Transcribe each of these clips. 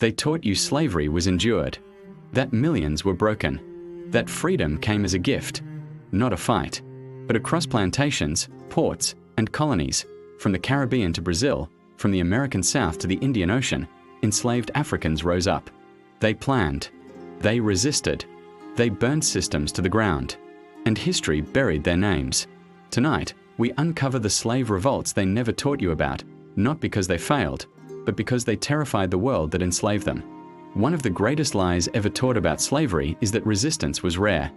They taught you slavery was endured, that millions were broken, that freedom came as a gift, not a fight. But across plantations, ports, and colonies, from the Caribbean to Brazil, from the American South to the Indian Ocean, enslaved Africans rose up. They planned. They resisted. They burned systems to the ground. And history buried their names. Tonight, we uncover the slave revolts they never taught you about, not because they failed, but because they terrified the world that enslaved them. One of the greatest lies ever taught about slavery is that resistance was rare.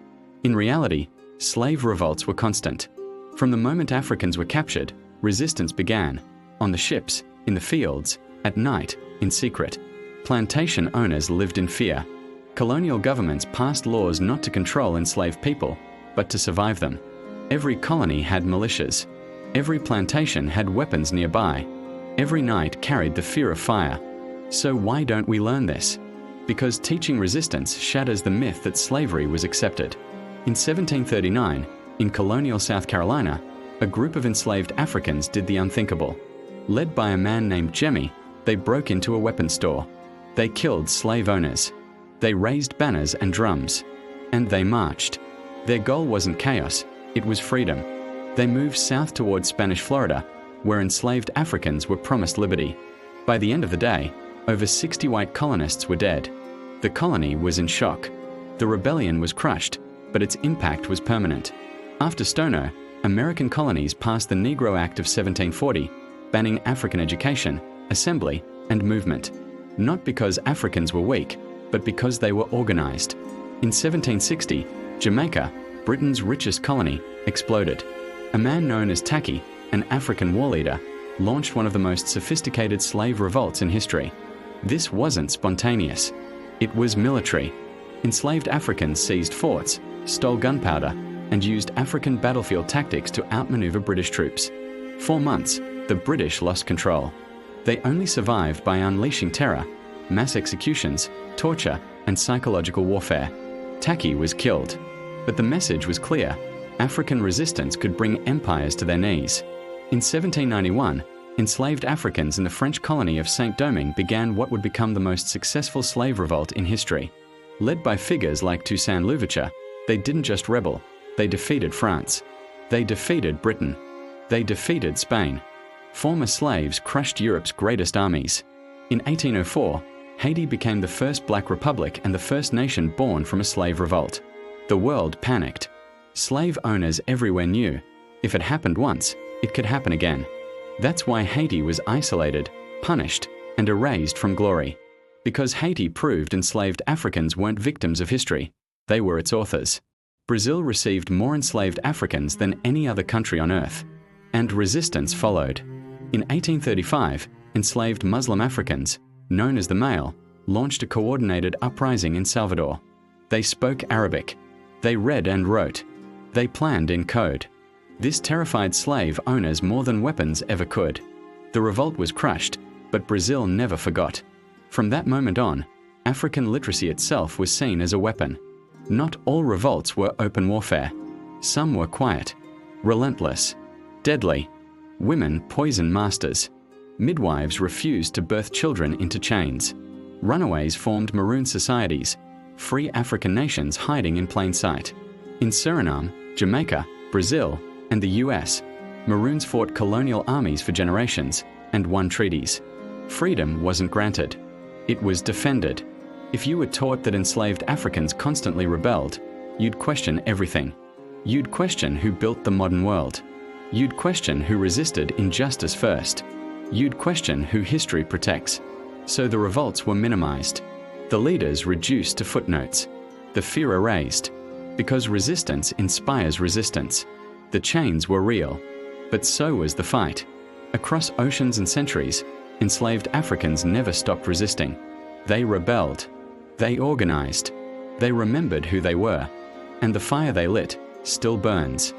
In reality, slave revolts were constant. From the moment Africans were captured, resistance began, on the ships, in the fields, at night, in secret. Plantation owners lived in fear. Colonial governments passed laws not to control enslaved people, but to survive them. Every colony had militias. Every plantation had weapons nearby. Every night carried the fear of fire. So why don't we learn this? Because teaching resistance shatters the myth that slavery was accepted. In 1739, in colonial South Carolina, a group of enslaved Africans did the unthinkable. Led by a man named Jemmy, they broke into a weapons store. They killed slave owners. They raised banners and drums. And they marched. Their goal wasn't chaos, it was freedom. They moved south towards Spanish Florida, where enslaved Africans were promised liberty. By the end of the day, over 60 white colonists were dead. The colony was in shock. The rebellion was crushed, but its impact was permanent. After Stono, American colonies passed the Negro Act of 1740, banning African education, assembly, and movement. Not because Africans were weak, but because they were organized. In 1760, Jamaica, Britain's richest colony, exploded. A man known as Tacky, an African war leader, launched one of the most sophisticated slave revolts in history. This wasn't spontaneous. It was military. Enslaved Africans seized forts, stole gunpowder, and used African battlefield tactics to outmaneuver British troops. For months, the British lost control. They only survived by unleashing terror, mass executions, torture, and psychological warfare. Tacky was killed. But the message was clear. African resistance could bring empires to their knees. In 1791, enslaved Africans in the French colony of Saint-Domingue began what would become the most successful slave revolt in history. Led by figures like Toussaint Louverture, they didn't just rebel, they defeated France. They defeated Britain. They defeated Spain. Former slaves crushed Europe's greatest armies. In 1804, Haiti became the first black republic and the first nation born from a slave revolt. The world panicked. Slave owners everywhere knew, if it happened once, it could happen again. That's why Haiti was isolated, punished, and erased from glory. Because Haiti proved enslaved Africans weren't victims of history, they were its authors. Brazil received more enslaved Africans than any other country on earth. And resistance followed. In 1835, enslaved Muslim Africans, known as the Male, launched a coordinated uprising in Salvador. They spoke Arabic. They read and wrote. They planned in code. This terrified slave owners more than weapons ever could. The revolt was crushed, but Brazil never forgot. From that moment on, African literacy itself was seen as a weapon. Not all revolts were open warfare. Some were quiet, relentless, deadly. Women poisoned masters. Midwives refused to birth children into chains. Runaways formed maroon societies, free African nations hiding in plain sight. In Suriname, Jamaica, Brazil, and the US, Maroons fought colonial armies for generations and won treaties. Freedom wasn't granted. It was defended. If you were taught that enslaved Africans constantly rebelled, you'd question everything. You'd question who built the modern world. You'd question who resisted injustice first. You'd question who history protects. So the revolts were minimized. The leaders reduced to footnotes. The fear erased. Because resistance inspires resistance. The chains were real. But so was the fight. Across oceans and centuries, enslaved Africans never stopped resisting. They rebelled. They organized. They remembered who they were. And the fire they lit still burns.